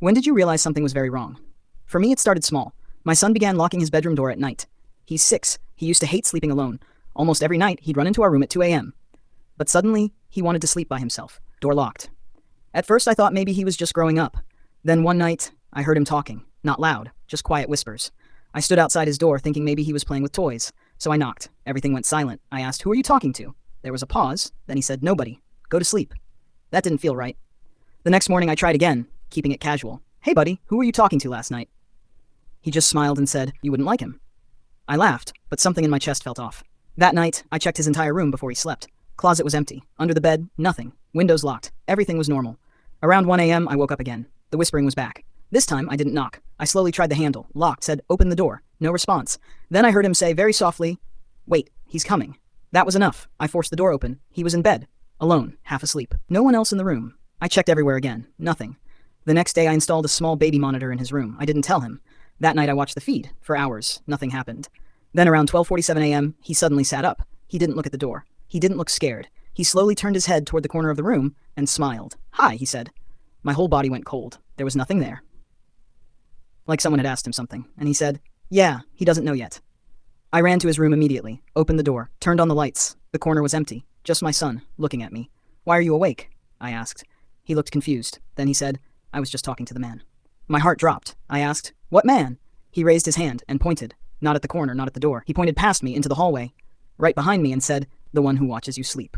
When did you realize something was very wrong? For me, it started small. My son began locking his bedroom door at night. He's 6. He used to hate sleeping alone. Almost every night, he'd run into our room at 2 a.m. But suddenly, he wanted to sleep by himself. Door locked. At first, I thought maybe he was just growing up. Then one night, I heard him talking. Not loud, just quiet whispers. I stood outside his door thinking maybe he was playing with toys. So I knocked. Everything went silent. I asked, "Who are you talking to?" There was a pause. Then he said, "Nobody. Go to sleep." That didn't feel right. The next morning, I tried again, keeping it casual. "Hey buddy, who were you talking to last night?" He just smiled and said, "You wouldn't like him." I laughed, but something in my chest felt off. That night, I checked his entire room before he slept. Closet was empty. Under the bed, nothing. Windows locked. Everything was normal. Around 1 a.m., I woke up again. The whispering was back. This time, I didn't knock. I slowly tried the handle. Locked, said, "Open the door." No response. Then I heard him say very softly, "Wait, he's coming." That was enough. I forced the door open. He was in bed. Alone, half asleep. No one else in the room. I checked everywhere again. Nothing. The next day, I installed a small baby monitor in his room. I didn't tell him. That night, I watched the feed. For hours. Nothing happened. Then around 12:47 a.m., he suddenly sat up. He didn't look at the door. He didn't look scared. He slowly turned his head toward the corner of the room and smiled. "Hi," he said. My whole body went cold. There was nothing there. Like someone had asked him something, and he said, "Yeah, he doesn't know yet." I ran to his room immediately, opened the door, turned on the lights. The corner was empty, just my son, looking at me. "Why are you awake?" I asked. He looked confused. Then he said, "I was just talking to the man." My heart dropped. I asked, "What man?" He raised his hand and pointed. Not at the corner, not at the door. He pointed past me into the hallway, right behind me, and said, "The one who watches you sleep."